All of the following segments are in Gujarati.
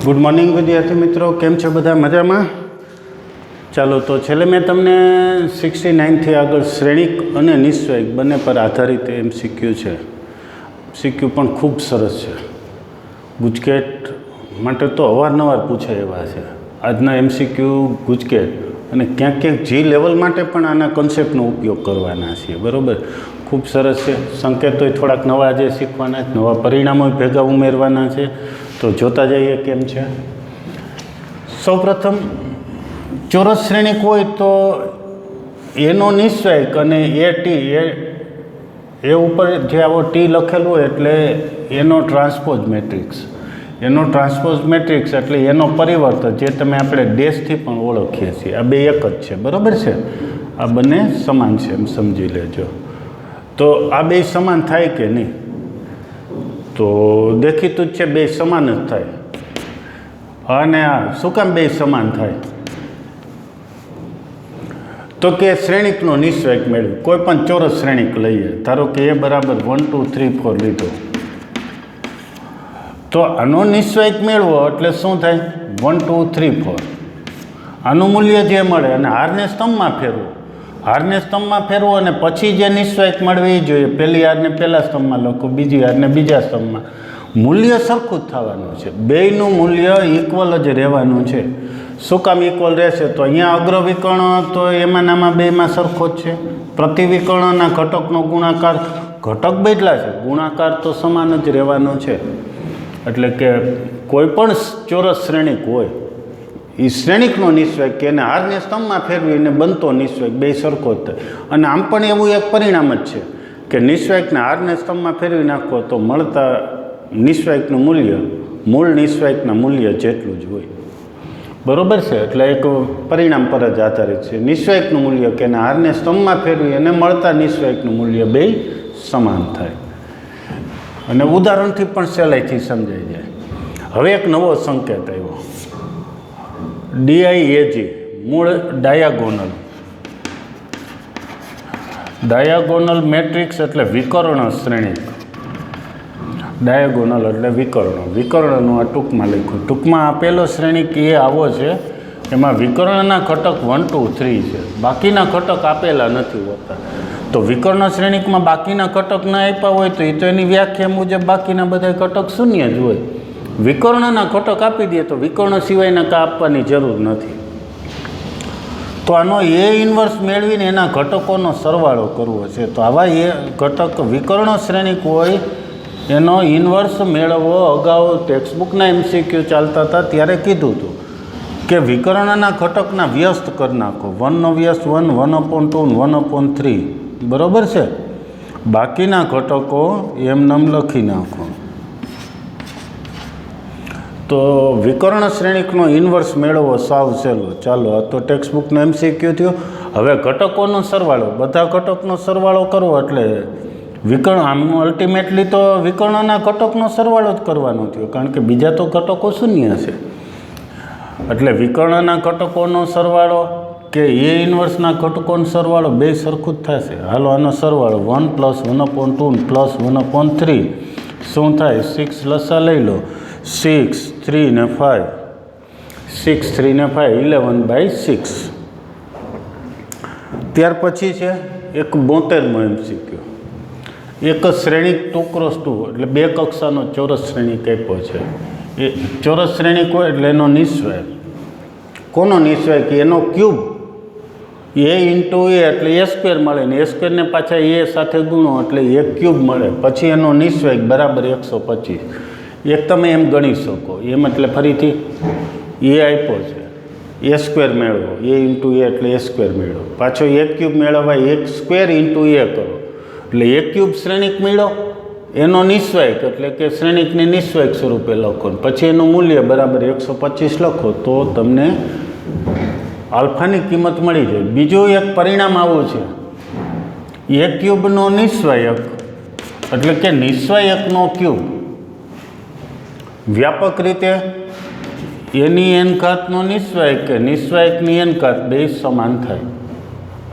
ગુડ મોર્નિંગ વિદ્યાર્થી મિત્રો, કેમ છો બધા? મજામાં? ચાલો, તો છેલ્લે મેં તમને 69થી આગળ શ્રેણિક અને નિશ્ચયક બંને પર આધારિત MCQ છે. MCQ પણ ખૂબ સરસ છે. ગુજકેટ માટે તો અવારનવાર પૂછાય એવા છે. આજના MCQ ગુજકેટ અને ક્યાંક ક્યાંક જી લેવલ માટે પણ આના કોન્સેપ્ટનો ઉપયોગ કરવાના છીએ. બરાબર, ખૂબ સરસ છે. સંકેતોય થોડાક નવા જે શીખવાના છે, નવા પરિણામો ભેગા ઉમેરવાના છે. તો જોતા જઈએ કેમ છે. સૌપ્રથમ ચોરસ શ્રેણિક હોય તો એનો નિશ્ચયક અને એ ટી એ ઉપર જે આવો ટી લખેલું હોય એટલે એનો ટ્રાન્સપોઝ મેટ્રિક્સ. એનો ટ્રાન્સપોઝ મેટ્રિક્સ એટલે એનો પરિવર્તન, જે તમે આપણે ડેશથી પણ ઓળખીએ છીએ. આ બે એક જ છે, બરાબર છે? આ બંને સમાન છે એમ સમજી લેજો. તો આ બે સમાન થાય કે નહીં? તો દેખીતું જ છે બે સમાન જ થાય. અને આ શું કામ બે સમાન થાય? તો કે શ્રેણિકનો નિશ્ચયક મેળવ્યું. કોઈ પણ ચોરસ શ્રેણિક લઈએ, ધારો કે એ બરાબર 1 2 3 4 લીધો, તો આનો નિશ્ચયક મેળવો એટલે શું થાય? 1 2 3 4. આનું મૂલ્ય જે મળે અને હારને સ્તંભમાં ફેરવો. હારને સ્તંભમાં ફેરવો અને પછી જે નિશ્ચયક મળવી જોઈએ, પહેલી હારને પહેલા સ્તંભમાં લખો, બીજી હારને બીજા સ્તંભમાં. મૂલ્ય સરખું જ થવાનું છે. બેયનું મૂલ્ય ઇક્વલ જ રહેવાનું છે. શું કામ ઇક્વલ રહેશે? તો અહીંયા અગ્રવિકર્ણ તો એમાંનામાં બેમાં સરખો જ છે. પ્રતિવિકર્ણના ઘટકનો ગુણાકાર, ઘટક બદલા છે, ગુણાકાર તો સમાન જ રહેવાનો છે. એટલે કે કોઈ પણ ચોરસ શ્રેણિક હોય, એ શ્રેણિકનો નિશ્ચયક કે એને હારને સ્તંભમાં ફેરવીને બનતો નિશ્ચયક બે સરખો જ થાય. અને આમ પણ એવું એક પરિણામ જ છે કે નિશ્ચયકને હારને સ્તંભમાં ફેરવી નાખો તો મળતા નિશ્ચયકનું મૂલ્ય મૂળ નિશ્ચયકના મૂલ્ય જેટલું જ હોય. બરાબર છે? એટલે એક પરિણામ પર જ આધારિત છે. નિશ્ચયકનું મૂલ્ય કે એને હારને સ્તંભમાં ફેરવી અને મળતા નિશ્ચયકનું મૂલ્ય બે સમાન થાય. અને ઉદાહરણથી પણ સહેલાઈથી સમજાઈ જાય. હવે એક નવો સંકેત આવ્યો, DIAG, મૂળ ડાયાગોનલ. ડાયાગોનલ મેટ્રિક્સ એટલે વિકર્ણ શ્રેણિક. ડાયાગોનલ એટલે વિકર્ણ. વિકર્ણનું આ ટૂંકમાં લખ્યું. ટૂંકમાં આપેલો શ્રેણિક એ આવો છે, એમાં વિકર્ણના ઘટક 1 2 3 છે, બાકીના ઘટક આપેલા નથી હોતા. તો વિકર્ણ શ્રેણિકમાં બાકીના ઘટક ના આપ્યા હોય તો એ તો એની વ્યાખ્યા મુજબ બાકીના બધા ઘટક શૂન્ય જ હોય. વિકર્ણના ઘટક આપી દે તો વિકર્ણ સિવાયના કાં આપવાની જરૂર નથી. તો આનો એ ઇન્વર્સ મેળવીને એના ઘટકોનો સરવાળો કરવો છે. તો આવા એ ઘટક વિકર્ણ શ્રેણિક હોય એનો ઇન્વર્સ મેળવવો અગાઉ ટેક્સ્ટબુકના MCQ ચાલતા હતા ત્યારે કીધું હતું કે વિકર્ણના ઘટકના વ્યસ્ત કરી નાખો. 1 નો વ્યસ્ત 1, 1/2, 1/3. બરાબર છે? બાકીના ઘટકો એમનેમ લખી નાખો. તો વિકર્ણ શ્રેણિકનો ઇન્વર્સ મેળવવો સાવ સહેલો. ચાલો, આ તો ટેક્સ્ટબુકનો MCQ થયો. હવે ઘટકોનો સરવાળો, બધા ઘટકનો સરવાળો કરવો એટલે આમ અલ્ટિમેટલી તો વિકર્ણના ઘટકનો સરવાળો જ કરવાનો થયો, કારણ કે બીજા તો ઘટકો શૂન્ય છે. એટલે વિકર્ણના ઘટકોનો સરવાળો કે એ ઇન્વર્સના ઘટકોનો સરવાળો બે સરખું જ થશે. હાલો, આનો સરવાળો 1 + 1/2 + 1/3 શું થાય? 6 લસા લઈ લો. 6 3 ને 5, 6 3 ને 5, 11/6. ત્યાર પછી છે એક 72મો MCQ. એક જ શ્રેણિક 2 × 2 એટલે બે કક્ષાનો ચોરસ શ્રેણિક આપ્યો છે. એ ચોરસ શ્રેણિક હોય એટલે એનો નિશ્ચયક. કોનો નિશ્ચયક? એનો ક્યુબ. A × A એટલે A² મળે ને A² ને પાછા A સાથે ગુણો એટલે A³ મળે. પછી એનો નિશ્ચયક બરાબર 125. એક તમે એમ ગણી શકો. એમ એટલે ફરીથી A આપ્યો છે, A² મેળવો. A × A એટલે A² મેળવો. પાછો A³ મેળવવા A² × A કરો એટલે A³ શ્રેણિક મેળવો. એનો નિશ્ચયક એટલે કે શ્રેણિકને નિશ્ચયક સ્વરૂપે લખો. પછી એનું મૂલ્ય બરાબર 125 લખો તો તમને આલ્ફાની કિંમત મળી જાય. બીજું એક પરિણામ આવું છે, A³ નો નિશ્ચયક એટલે કે નિશ્ચયકનો ક્યુબ. વ્યાપક રીતે એની n ઘાતનો નિશ્ચયક કે નિશ્ચયકની n ઘાત બે સમાન થાય.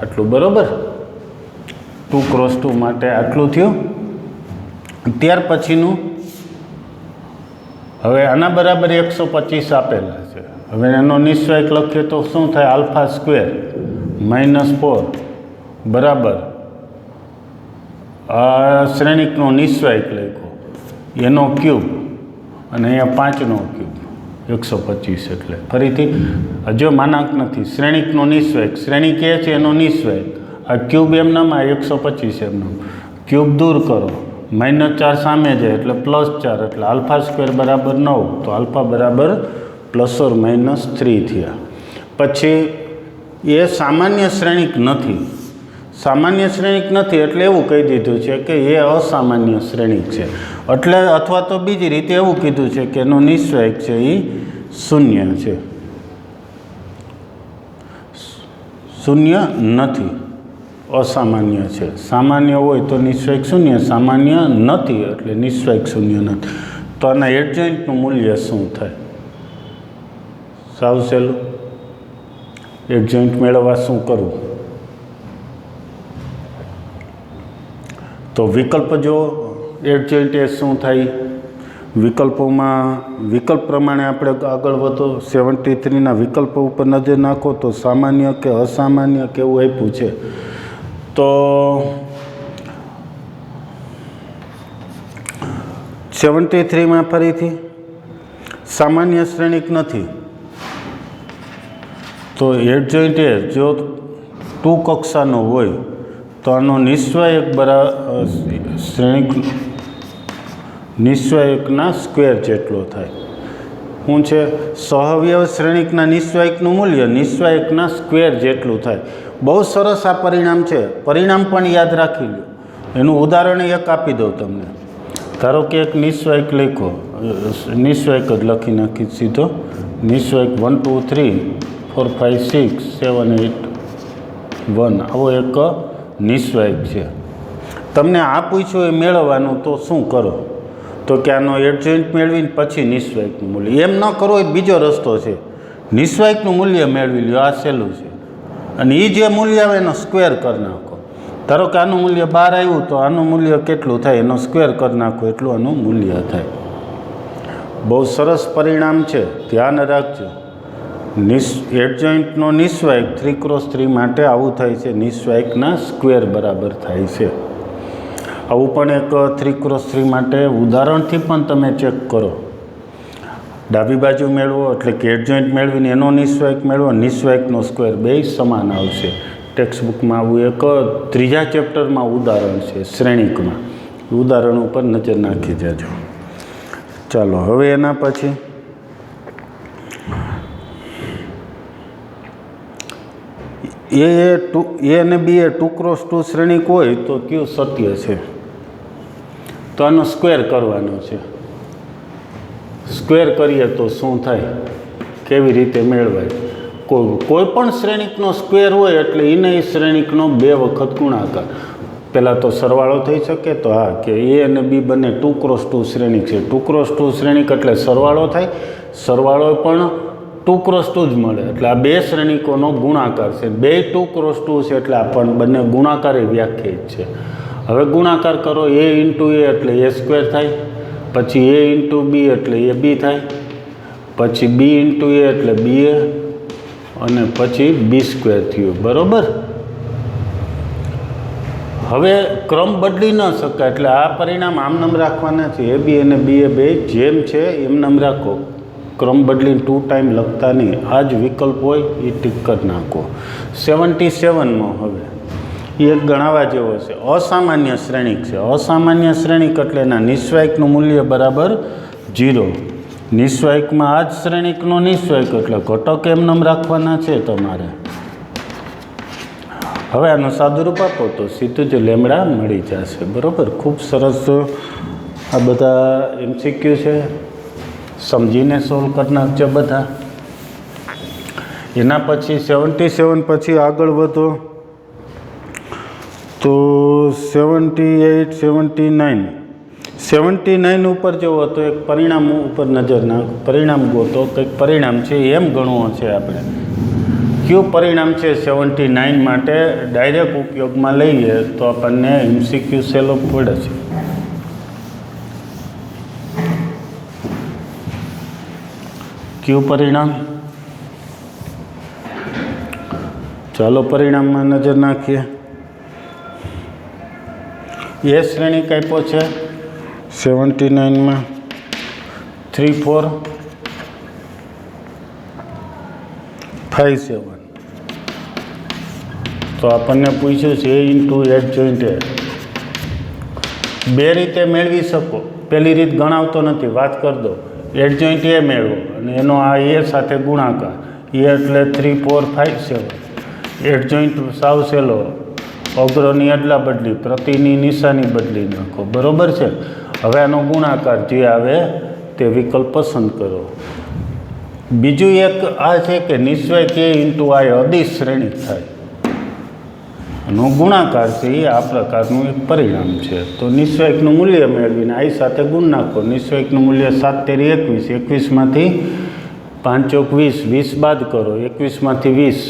આટલું બરાબર? 2 × 2 માટે આટલું થયું. ત્યાર પછીનું હવે આના બરાબર 125 આપેલા છે. હવે એનો નિશ્ચયક લખીએ તો શું થાય? આલ્ફા સ્ક્વેર -4 બરાબર આ શ્રેણિકનો નિશ્ચયક લખ્યો એનો ક્યુબ અને અહીંયા 5નો ક્યુબ 125. એટલે ફરીથી જો માનાંક નથી, શ્રેણિકનો નિશ્ચયક, શ્રેણિક એ છે એનો નિશ્ચયક, આ ક્યુબ એમનામ, આ 125 એમનામ. ક્યુબ દૂર કરો, -4 સામે જાય એટલે +4, એટલે આલ્ફા સ્ક્વેર બરાબર 9. તો આલ્ફા બરાબર ±3 થયા. પછી એ સામાન્ય શ્રેણિક નથી. સામાન્ય શ્રેણિક નથી એટલે એવું કહી દીધું છે કે એ અસામાન્ય શ્રેણિક છે. એટલે અથવા તો બીજી રીતે એવું કીધું છે કે એનો નિશ્ચયક છે એ શૂન્ય છે, શૂન્ય નથી, અસામાન્ય છે. સામાન્ય હોય તો નિશ્ચયક શૂન્ય, સામાન્ય નથી એટલે નિશ્ચયક શૂન્ય નથી. તો આના એડજોઇન્ટનું મૂલ્ય શું થાય? સાવ સહેલું. એડજોઇન્ટ મેળવવા શું કરવું? તો વિકલ્પ જો એડજોઇન્ટ એ શું થાય? વિકલ્પોમાં વિકલ્પ પ્રમાણે આપણે આગળ વધો. 73ના વિકલ્પો ઉપર નજર નાખો તો સામાન્ય કે અસામાન્ય કેવું આપ્યું છે. તો 73માં ફરીથી સામાન્ય શ્રેણિક નથી. તો એડજોઇન્ટ એ જો 2 કક્ષાનો હોય તો આનો નિશ્ચયક શ્રેણિક નિશ્ચયકના સ્ક્વેર જેટલો થાય. શું છે? સહઅવયવ શ્રેણિકના નિશ્ચયકનું મૂલ્ય નિશ્ચયકના સ્ક્વેર જેટલું થાય. બહુ સરસ આ પરિણામ છે. પરિણામ પણ યાદ રાખી લો. એનું ઉદાહરણ એક આપી દઉં તમને. ધારો કે એક નિશ્ચયક લખો, નિશ્ચયક જ લખી નાખી સીધો. નિશ્ચયક 1 2 3 4 5 6 7 8 1 આવો એક નિશ્ચયક છે. તમને આ પૂછ્યું એ મેળવવાનું, તો શું કરો? તો કે આનો એડજોઇન્ટ મેળવીને પછી નિશ્ચયકનું મૂલ્ય. એમ ન કરો એ બીજો રસ્તો છે. નિશ્ચયકનું મૂલ્ય મેળવી લ્યો, આ સહેલું છે. અને એ જે મૂલ્ય આવે એનો સ્ક્વેર કરી નાખો. ધારો કે આનું મૂલ્ય 12 આવ્યું તો આનું મૂલ્ય કેટલું થાય? એનો સ્ક્વેર કરી નાખો એટલું આનું મૂલ્ય થાય. બહુ સરસ પરિણામ છે, ધ્યાન રાખજો. એડજોઇન્ટનો નિશ્ચયક 3x3 માટે આવું થાય છે, નિશ્ચયકના સ્ક્વેર બરાબર થાય છે. આવું પણ એક 3x3 માટે ઉદાહરણથી પણ તમે ચેક કરો. ડાબી બાજુ મેળવો એટલે કે એડજોઇન્ટ મેળવીને એનો નિશ્ચયક મેળવો, નિશ્ચયકનો સ્ક્વેર બે સમાન આવશે. ટેક્સ્ટબુકમાં આવું એક 3જા ચેપ્ટરમાં ઉદાહરણ છે શ્રેણિકમાં. ઉદાહરણ ઉપર નજર નાખી જાજો. ચાલો હવે એના પછી એ અને બી એ 2x2 શ્રેણિક હોય તો કયું સત્ય છે? તો આનો સ્ક્વેર કરવાનો છે. સ્ક્વેર કરીએ તો શું થાય? કેવી રીતે મેળવાય? કોઈ પણ શ્રેણિકનો સ્ક્વેર હોય એટલે એને એ શ્રેણિકનો 2 વખત ગુણાકાર. પહેલાં તો સરવાળો થઈ શકે. તો હા, કે એ અને બી બંને 2x2 શ્રેણિક છે. 2x2 શ્રેણિક એટલે સરવાળો થાય. સરવાળો પણ 2x2 જ મળે એટલે આ 2 શ્રેણિકોનો ગુણાકાર છે. 2 2x2 છે એટલે આ પણ બંને ગુણાકારે વ્યાખ્યાયિત છે. હવે ગુણાકાર કરો. a × a એટલે a સ્ક્વેર થાય, પછી a × b એટલે a b થાય, પછી b × a એટલે b a, અને પછી b સ્ક્વેર થયું. બરાબર. હવે ક્રમ બદલી ન શકાય એટલે આ પરિણામ આમનામ રાખવાના છે. a b અને b a બે જેમ છે એમનામ રાખો. ક્રમ બદલીને 2 ટાઈમ લખતા નહીં. આ જ વિકલ્પ હોય એ ટીક કરી નાખો. 77માં હવે એ એક ગણાવા જેવો છે. અસામાન્ય શ્રેણિક છે. અસામાન્ય શ્રેણિક એટલે એના નિશ્ચયકનું મૂલ્ય બરાબર 0. નિશ્ચયકમાં આ જ શ્રેણિકનો નિશ્ચયક એટલે ઘટક એમનામ રાખવાના છે તમારે. હવે આનું સાદુરૂપ આપો તો સીધું જ લેમડા મળી જશે. બરાબર. ખૂબ સરસ આ બધા MCQ છે. સમજીને સોલ્વ કરી નાખજો બધા. એના પછી 77 પછી આગળ વધો તો 78 79 ઉપર જવો તો એક પરિણામ ઉપર નજર નાખો. પરિણામ ગોતો. કંઈક પરિણામ છે એમ ગણવું છે આપણે. કયું પરિણામ છે 79 માટે ડાયરેક્ટ ઉપયોગમાં લઈએ તો આપણને MCQ સહેલો પડે છે. કયું પરિણામ? ચાલો પરિણામમાં નજર નાખીએ. એ શ્રેણિક આપ્યો છે 79માં 3 4 5 7. તો આપણને પૂછ્યું છે એ ઇન્ટુ એડજોઇન્ટ એ. બે રીતે મેળવી શકો. પહેલી રીત ગણાવતો નથી, વાત કરી દો. એડજોઇન્ટ એ મેળવો અને એનો આ એ સાથે ગુણાકાર. એ એટલે 3 4 5 7. એડજોઇન્ટ સાવ સહેલો, અગ્રની અદલા બદલી, પ્રતિની નિશાની બદલી નાખો. બરાબર છે. હવે આનો ગુણાકાર જે આવે તે વિકલ્પ પસંદ કરો. બીજું એક આ છે કે નિશ્ચય કે ઇન્ટુ આ અદિશ શ્રેણિક થાય. આનો ગુણાકાર છે એ આ પ્રકારનું એક પરિણામ છે. તો નિશ્ચયકનું મૂલ્ય મેળવીને આ સાથે ગુણ નાખો. નિશ્ચયકનું મૂલ્ય 7 તેરી 21. 21માંથી 5 ચોક 20. 20 બાદ કરો. 21માંથી 20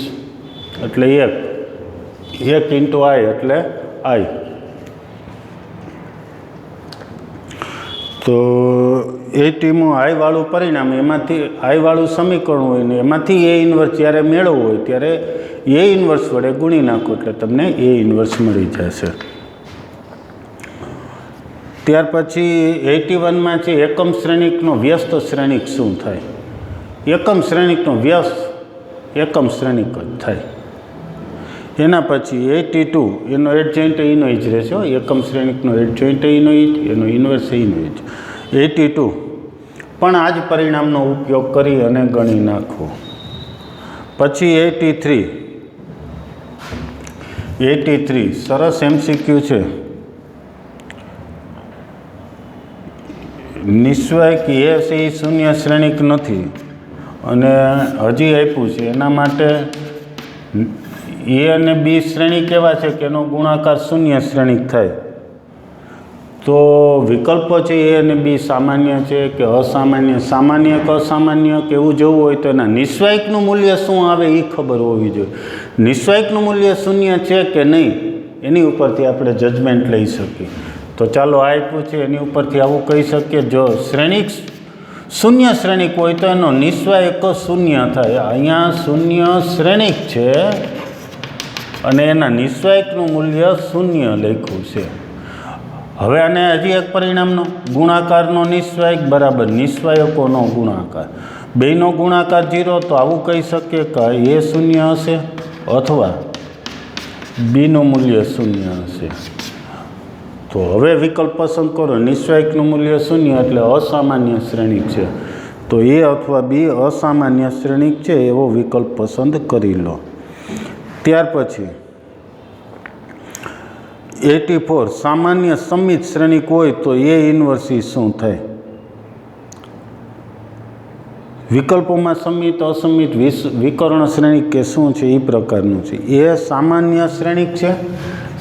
એટલે 1 ઇન્ટુ આઈ એટલે આઈ. તો 80મું આઈવાળું પરિણામ, એમાંથી આઈવાળું સમીકરણ હોય ને એમાંથી એ ઇન્વર્સ જ્યારે મેળવવું હોય ત્યારે એ ઇન્વર્સ વડે ગુણી નાખો એટલે તમને એ ઇન્વર્સ મળી જશે. ત્યાર પછી 81માં છે એકમ શ્રેણિકનો વ્યસ્ત શ્રેણિક શું થાય? એકમ શ્રેણિકનો વ્યસ્ત એકમ શ્રેણિક જ થાય. એના પછી 82 એનો એડજોઇન્ટ એનો જ રહેશે. એકમ શ્રેણિકનો એડજોઇન્ટ એનો એનો ઇન્વર્સ એનો જ. 82 પણ આ જ પરિણામનો ઉપયોગ કરી અને ગણી નાખો. પછી 83 સરસ એમસીક્યુ છે. નિશ્ચયક એ છે એ શૂન્ય શ્રેણિક નથી અને હજી આપ્યું છે એના માટે એ અને બી શ્રેણી કેવા છે કે એનો ગુણાકાર શૂન્ય શ્રેણિક થાય. તો વિકલ્પો છે એ અને બી સામાન્ય છે કે અસામાન્ય, સામાન્ય કે અસામાન્ય કે એવું જોવું હોય તો એના નિશ્ચયકનું મૂલ્ય શું આવે એ ખબર હોવી જોઈએ. નિશ્ચયકનું મૂલ્ય શૂન્ય છે કે નહીં એની ઉપરથી આપણે જજમેન્ટ લઈ શકીએ. તો ચાલો આપ્યું છે એની ઉપરથી આવું કહી શકીએ, જો શ્રેણિક શૂન્ય શ્રેણિક હોય તો એનો નિશ્ચયક શૂન્ય થાય. અહીંયા શૂન્ય શ્રેણિક છે અને એના નિશ્ચયકનું મૂલ્ય શૂન્ય લખ્યું છે. હવે આને હજી એક પરિણામનો ગુણાકારનો નિશ્ચયક બરાબર નિશ્ચયકોનો ગુણાકાર, બેનો ગુણાકાર 0, તો આવું કહી શકીએ કે એ શૂન્ય હશે અથવા બીનું મૂલ્ય શૂન્ય હશે. તો હવે વિકલ્પ પસંદ કરો. નિશ્ચયકનું મૂલ્ય શૂન્ય એટલે અસામાન્ય શ્રેણિક છે, તો એ અથવા બી અસામાન્ય શ્રેણિક છે એવો વિકલ્પ પસંદ કરી લો. ત્યાર પછી 84 સામાન્ય સમિત શ્રેણિક હોય તો એ ઇન્વર્સ શું થાય? વિકલ્પોમાં સમિત, અસમિત, વિકર્ણ શ્રેણિક કે શું છે એ પ્રકારનું છે. એ સામાન્ય શ્રેણિક છે.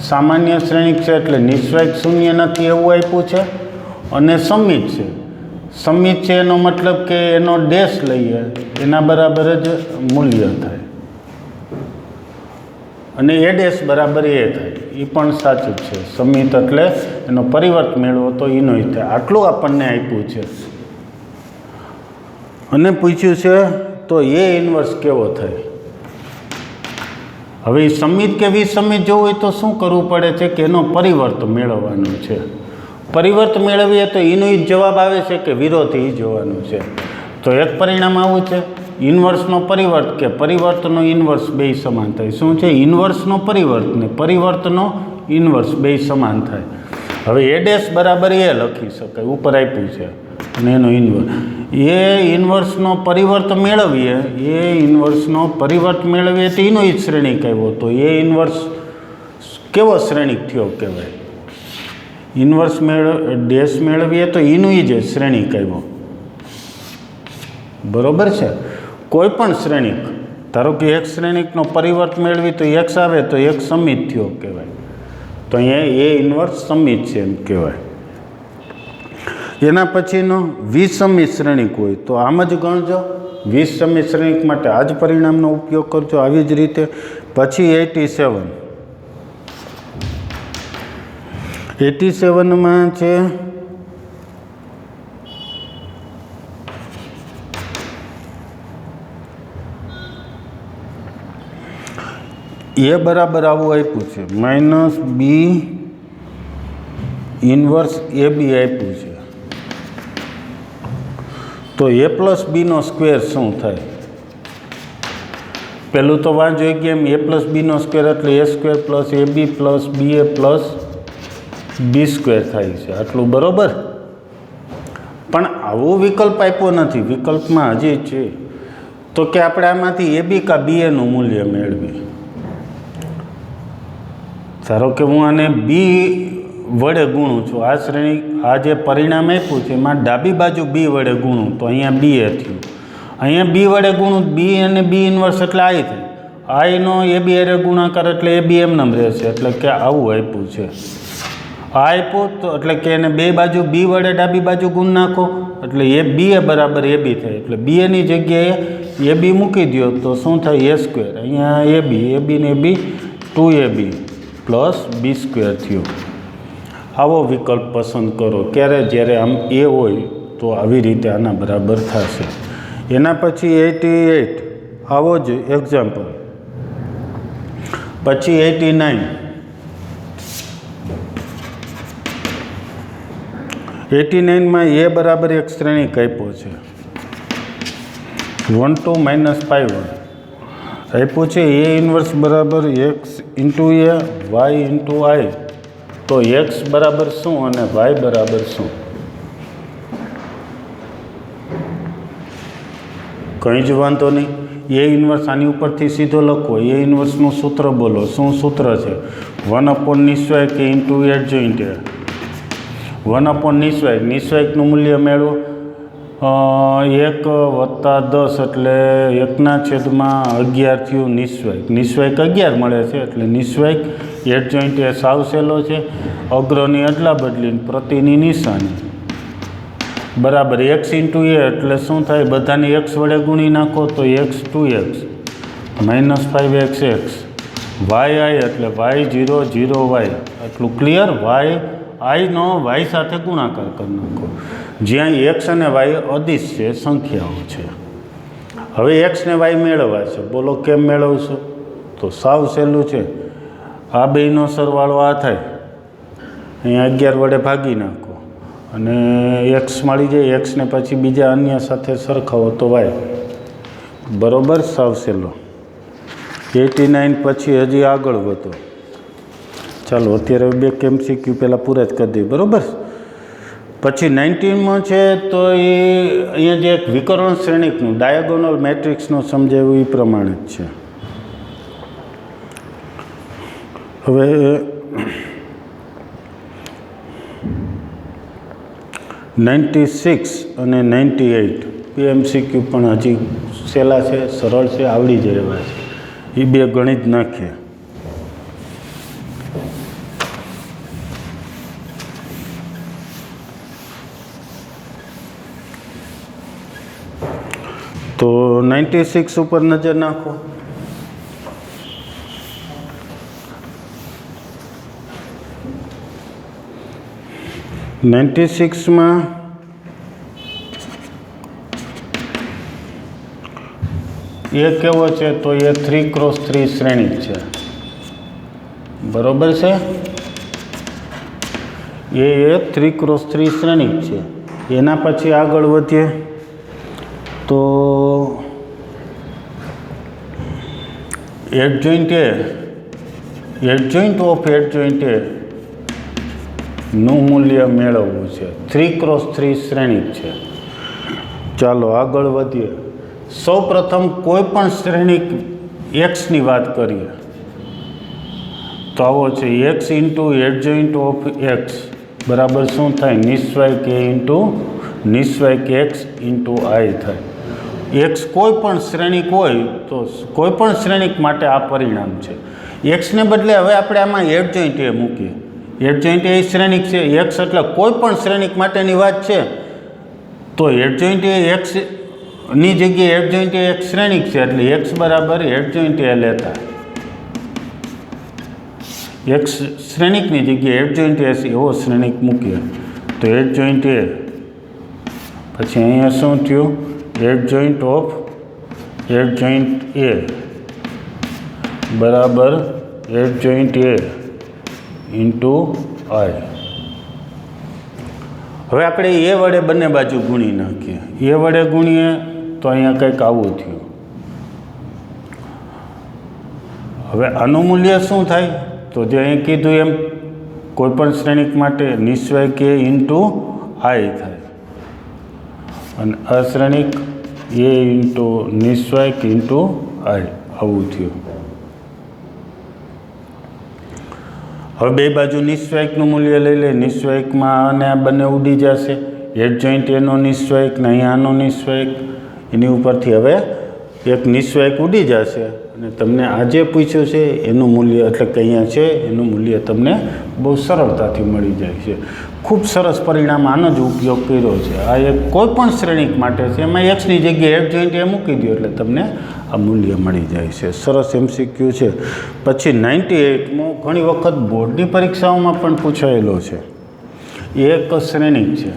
સામાન્ય શ્રેણિક છે એટલે નિશ્ચયક શૂન્ય નથી એવું આપ્યું છે. અને સમિત છે. સમિત છે એનો મતલબ કે એનો ડેશ લઈએ એના બરાબર જ મૂલ્ય થાય અને એ ડેશ બરાબર એ થાય. એ પણ સાચું છે. સમિત એટલે એનો પરિવર્ત મેળવો તો એનો થાય. આટલું આપણને આપ્યું છે અને પૂછ્યું છે તો એ ઇન્વર્સ કેવો થાય? હવે સમિત કે વિસમિત જોવું હોય તો શું કરવું પડે છે કે એનો પરિવર્ત મેળવવાનો છે. પરિવર્ત મેળવીએ તો એનો જ જવાબ આવે છે કે વિરોધી જોવાનું છે. તો એક પરિણામ આવું છે, ઇન્વર્સનો પરિવર્ત કે પરિવર્તનો ઇન્વર્સ બે સમાન થાય. શું છે? ઇન્વર્સનો પરિવર્ત ને પરિવર્તનો ઇન્વર્સ બે સમાન થાય. હવે એ ડેશ બરાબર એ લખી શકાય, ઉપર આપ્યું છે અને એનો ઇન્વર્સ. એ ઇન્વર્સનો પરિવર્ત મેળવીએ, એ ઇન્વર્સનો પરિવર્ત મેળવીએ તો એનો જ શ્રેણિક આવ્યો. તો એ ઇન્વર્સ કેવો શ્રેણિક થયો કહેવાય? ઇન્વર્સ ડેશ મેળવીએ તો એનું જ શ્રેણિક આવ્યો. બરોબર છે. કોઈ પણ શ્રેણિક, ધારો કે એક શ્રેણિકનો પરિવર્ત મેળવી તો એક્સ આવે તો એક સમિત થયો કહેવાય. તો અહીંયા એ ઇન્વર્સ સમિત છે એમ કહેવાય. એના પછીનો વિસમિત શ્રેણિક હોય તો આમ જ ગણજો. વિસમિત શ્રેણિક માટે આ જ પરિણામનો ઉપયોગ કરજો. આવી જ રીતે પછી 87માં છે એ બરાબર આવું આપ્યું છે માઇનસ બી ઇન્વર્સ એ બી આપ્યું છે, તો એ પ્લસ બીનો સ્ક્વેર શું થાય? પેલું તો વાં જોઈ ગયા એમ, એ પ્લસ બીનો સ્ક્વેર એટલે એ સ્ક્વેર પ્લસ એ બી પ્લસ બી એ પ્લસ બી સ્ક્વેર થાય છે, આટલું બરાબર. પણ આવો વિકલ્પ આપ્યો નથી, વિકલ્પમાં હજી છે તો કે આપણે આમાંથી એ બી કા બી એનું મૂલ્ય મેળવીએ. ધારો કે હું આને બી વડે ગુણું છું, આ શ્રેણી આ જે પરિણામ આપ્યું છે એમાં ડાબી બાજુ બી વડે ગુણું તો અહીંયા બી એ થયું, અહીંયા બી વડે ગુણું બી અને બી ઇન્વર્સ એટલે આઈ થાય, આઈનો એ બી એરે ગુણાકાર એટલે એ બી એમનેમ રહેશે, એટલે કે આવું આપ્યું છે. આ આપ્યું તો એટલે કે એને બે બાજુ બી વડે ડાબી બાજુ ગુણ નાખો એટલે એ બી એ બરાબર એ બી થાય, એટલે બી એની જગ્યાએ એ બી મૂકી દો તો શું થાય? એ સ્ક્વેર, અહીંયા એ બી ને બી 2ab પ્લસ બી સ્ક્વેર થયું. આવો વિકલ્પ પસંદ કરો ક્યારે? જ્યારે આમ એ હોય તો આવી રીતે આના બરાબર થશે. એના પછી 88 આવો જ એક્ઝામ્પલ. પછી 89માં એ બરાબર એક શ્રેણી આપ્યો છે 1 2 -5 આપ્યું છે. એ ઇન્વર્સ બરાબર X into A Y into I, તો એક્સ બરાબર શું અને વાય બરાબર શું? કંઈ જ વાંધો નહીં. એ ઇન્વર્સ આની ઉપરથી સીધો લખો. એ ઇન્વર્સનું સૂત્ર બોલો. શું સૂત્ર છે? 1/, કે ઇન્ટુ એડજોઇન્ટ એ. 1/, નિસ્વાયકનું મૂલ્ય મેળવો 1 + 10 એટલે 1/11 થયું નિસ્વાયક. નિસ્વાયક 11 મળે છે એટલે નિસ્વાયક. એડજોઇન્ટ એ સાવ સહેલો છે, અગ્રની અદલા બદલીને પ્રતિની નિશાની બરાબર એક્સ ઇન્ટુ એ એટલે શું થાય? બધાને એક્સ વડે ગુણી નાખો તો x 2x -5xx. Why I એટલે y 0 0 વાય, આટલું ક્લિયર. વાય આઈનો વાય સાથે ગુણાકાર કરી નાખો, જ્યાં એક્સ અને વાય અદિશ છે, સંખ્યાઓ છે. હવે એક્સ ને વાય મેળવવા છે, બોલો કેમ મેળવશો? તો સાવ સહેલું છે. આ બેનો સરવાળો આ થાય, અહીંયા 11 વડે ભાગી નાખો અને એક્સ મળી જાય. એક્સને પછી બીજા અન્ય સાથે સરખાવો તો વાય બરાબર. સાવ સહેલો. 89 પછી હજી આગળ વધો. ચાલો અત્યારે બે MCQ પહેલાં પૂરા જ કરી દઈએ બરાબર. પછી 19માં છે તો એ અહીંયા જે એક વિકર્ણ શ્રેણિકનું ડાયાગોનલ મેટ્રિક્સનું સમજાવ્યું એ પ્રમાણે જ છે. હવે 96 અને 98 બે MCQ પણ હજી સહેલા છે, સરળ છે, આવડી જાય એવા છે. એ બે ગણિત નાખીએ. તો 96 ઉપર નજર નાખો. માં એ કેવો છે? તો એ 3x3 શ્રેણિક છે બરોબર છે. એ 3x3 શ્રેણિક છે. એના પછી આગળ વધીએ તો એડજોઇન્ટ ઓફ એડજોઇન્ટ નું મૂલ્ય મેળવવું છે. 3x3 શ્રેણિક છે. ચાલો આગળ વધીએ. સૌ પ્રથમ કોઈ પણ શ્રેણિક એક્સની વાત કરીએ તો આવો છે x into adjoint of x બરાબર શું થાય? નિસ્વાયક એ ઇન્ટુ નિસ્વાયક એક્સ ઇન્ટુ આઈ થાય. એક્સ કોઈ પણ શ્રેણિક હોય તો કોઈ પણ શ્રેણિક માટે આ પરિણામ છે. એક્સને બદલે હવે આપણે આમાં એડજોઇન્ટ એ મૂકીએ. એડજોઇન્ટ એ શ્રેણિક છે. એક્સ એટલે કોઈ પણ શ્રેણિક માટેની વાત છે તો એડજોઇન્ટ એ એક્સ ની જગ્યાએ એડજોઇન્ટ એ એક શ્રેણિક છે એટલે એક્સ બરાબર એડજોઇન્ટ એ લેતા. એક્સ શ્રેણિકની જગ્યાએ એડજોઇન્ટ એ એવો શ્રેણિક મૂકીએ તો એડજોઇન્ટ એ પછી અહીંયા શું થયું? એડજોઇન્ટ ઓફ એડજોઇન્ટ એ બરાબર એડજોઇન્ટ એ ઇન્ટુ આઈ. હવે આપણે એ વડે બંને બાજુ ગુણી નાખીએ. એ વડે ગુણીએ તો અહીંયા કંઈક આવું થયું. હવે આનું મૂલ્ય શું થાય? તો જે અહીં કીધું એમ કોઈપણ શ્રેણિક માટે નિશ્ચયક એ ઇન્ટુ આઈ થાય અને અશ્રેણિક એ ઇન્ટુ નિશ્ચયક ઇન્ટુ આઈ આવું થયું. હવે બે બાજુ નિશ્ચયકનું મૂલ્ય લઈ લે. નિશ્ચયકમાં અને આ બંને ઉડી જશે. એડજોઇન્ટ એનો નિશ્ચયક ને અહીંયા આનો નિશ્ચયક, એની ઉપરથી હવે એક નિશ્ચયક ઉડી જશે અને તમને આ જે પૂછ્યું છે એનું મૂલ્ય એટલે કે અહીંયા છે એનું મૂલ્ય તમને બહુ સરળતાથી મળી જાય છે. ખૂબ સરસ પરિણામ આનો જ ઉપયોગ કર્યો છે. આ એક કોઈ પણ શ્રેણિક માટે છે, એમાં એક્સની જગ્યાએ એડજોઇન્ટ એ મૂકી દો એટલે તમને આ મૂલ્ય મળી જાય છે. સરસ MCQ છે. પછી 98મો ઘણી વખત બોર્ડની પરીક્ષાઓમાં પણ પૂછાયેલો છે. એક શ્રેણિક છે.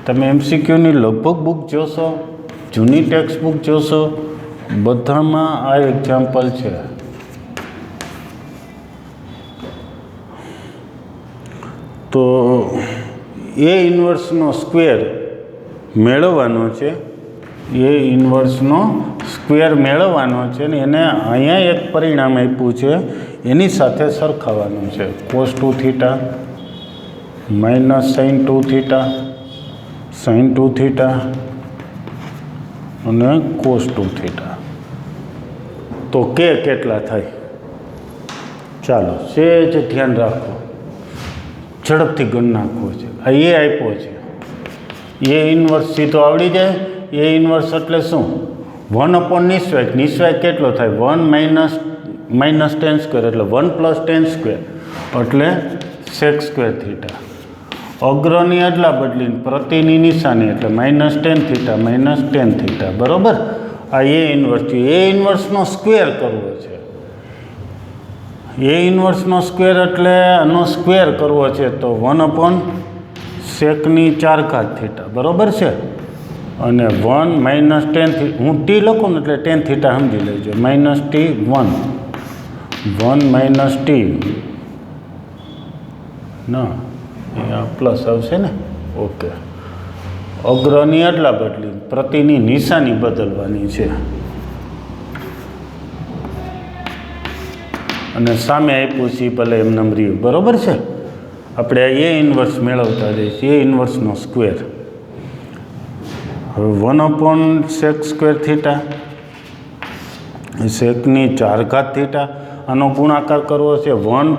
તમે MCQની લગભગ બુક જોશો, જૂની ટેક્સ્ટ બુક જોશો, બધામાં આ એક્ઝામ્પલ છે. તો એ ઇન્વર્સનો સ્ક્વેર મેળવવાનો છે. એ ઇન્વર્સનો સ્ક્વેર મેળવવાનો છે ને એને અહીંયા એક પરિણામ આપ્યું છે એની સાથે સરખાવવાનું છે. cos 2 theta minus sin 2 theta, sin 2 theta અને cos 2 થીટા. તો કે કેટલા થાય? ચાલો સેજ ધ્યાન રાખો, ઝડપથી ગણ નાખવો છે. આ એ આપ્યો છે. એ ઇન્વર્સ સીધો આવડી જાય. એ ઇન્વર્સ એટલે શું? 1 નિશ્ચયક. નિશ્ચયક કેટલો થાય? 1 માઇનસ ટેન સ્ક્વેર એટલે 1 પ્લસ ટેન સ્ક્વેર એટલે સેક સ્ક્વેર થીટા. અગ્રની અદલા બદલીને પ્રતિની નિશાની એટલે minus ten theta minus ten theta. બરાબર. આ એ ઇન્વર્સ છે. એ ઇન્વર્સનો સ્ક્વેર કરવો છે. એ ઇન્વર્સનો સ્ક્વેર એટલે આનો સ્ક્વેર કરવો છે તો 1 સેકની 4 ઘાત થીટા. બરાબર છે. અને 1 માઇનસ ટેન હું ટી લખું ને એટલે ટેન થીટા સમજી લેજો. માઇનસ ટી 1 માઇનસ ટી ના અહીંયા પ્લસ આવશે ને. ઓકે. અગ્રની અદલા બદલી પ્રતિની નિશાની બદલવાની છે અને સામે આપ્યું છે ભલે એમને રહ્યું. બરાબર છે. આપણે એ ઇન્વર્સ મેળવતા જઈશું. એ ઇન્વર્સનો સ્ક્વેર. હવે 1 સેક સ્ક્વેર થીટા, સેકની 4 ઘાત થીટા. આનો ગુણાકાર કરવો છે 1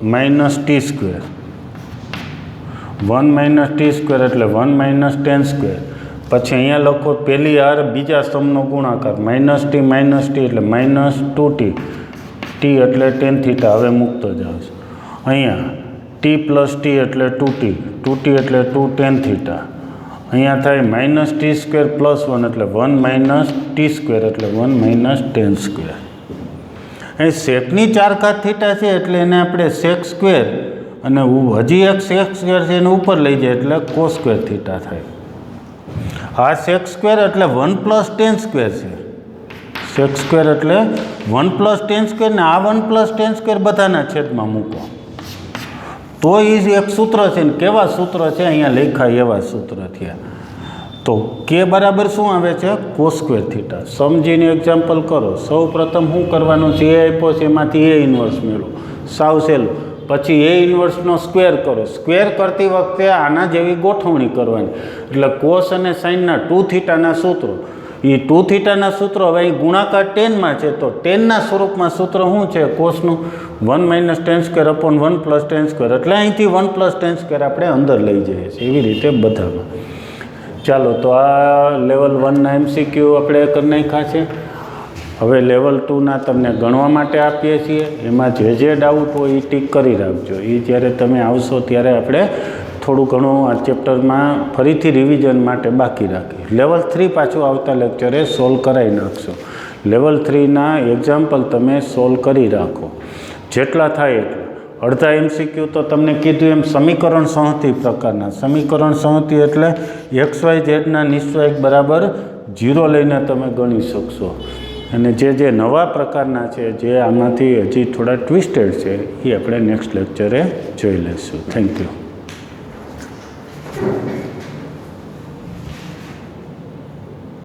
minus T square. 1 minus T square એટલે 1 માઇનસ ટેન સ્ક્વેર. પછી અહીંયા લખો પહેલી હાર બીજા સ્તંભનો ગુણાકાર માઇનસ ટી એટલે માઇનસ 2t. ટી એટલે ટેન થીટા હવે મૂકતો જાવ છે. અહીંયા ટી પ્લસ ટી એટલે 2t, 2t એટલે 2 ટેન થીટા. અહીંયા થાય માઇનસ ટી સ્ક્વેર પ્લસ 1 એટલે 1 માઇનસ ટી સ્ક્વેર એટલે 1 માઇનસ ટેન સ્ક્વેર. અહીં સેકની 4 ઘાત થીટા છે એટલે એને આપણે સેક સ્ક્વેર અને હજી એક સેક સ્ક્વેર છે એને ઉપર લઈ જાય એટલે કોસ સ્ક્વેર થીટા થાય. આ સેક સ્ક્વેર એટલે 1 પ્લસ ટેન સ્ક્વેર છે. સેક સ્ક્વેર એટલે 1 પ્લસ ટેન સ્ક્વેર ને આ 1 પ્લસ ટેન સ્ક્વેર બધાના છેદમાં મૂકો તો એ એક સૂત્ર છે ને કેવા સૂત્ર છે અહીંયા લખાય એવા સૂત્ર થયા. તો કે બરાબર શું આવે છે? Cos square theta. સમજીને એક્ઝામ્પલ કરો. સૌ પ્રથમ શું કરવાનું છે? એ આપ્યો છે એમાંથી એ ઇન્વર્સ મેળવો. સાવ સહેલું. પછી એ ઇન્વર્સનો સ્ક્વેર કરો. સ્ક્વેર કરતી વખતે આના જેવી ગોઠવણી કરવાની. એટલે કોસ અને સાઇનના 2 થીટાના સૂત્રો. એ 2 થીટાના સૂત્રો હવે અહીં ગુણાકાર 10માં છે તો 10ના સ્વરૂપમાં સૂત્ર શું છે? કોસનું 1 minus ten square upon 1 plus ten square. એટલે અહીંથી 1 પ્લસ ટેન સ્ક્વેર આપણે અંદર લઈ જઈએ છીએ. એવી રીતે બધામાં. ચાલો તો આ લેવલ 1ના MCQ આપણે કરી નાખ્યા છે. હવે લેવલ 2ના તમને ગણવા માટે આપીએ છીએ. એમાં જે ડાઉટ હોય એ ટીક કરી રાખજો. એ જ્યારે તમે આવશો ત્યારે આપણે થોડું ઘણું આ ચેપ્ટરમાં ફરીથી રિવિઝન માટે બાકી રાખીએ. લેવલ 3 પાછું આવતા લેક્ચરે સોલ્વ કરાવી નાખશો. લેવલ 3ના એક્ઝામ્પલ તમે સોલ્વ કરી રાખો જેટલા થાય એટલા. અડધા MCQ તો તમને કીધું એમ સમીકરણ સંહતિ પ્રકારના. સમીકરણ સંહતિ એટલે XYZના નિશ્ચયક બરાબર 0 લઈને તમે ગણી શકશો. અને જે નવા પ્રકારના છે જે આમાંથી હજી થોડા ટ્વિસ્ટેડ છે એ આપણે નેક્સ્ટ લેક્ચરે જોઈ લઈશું. Thank you.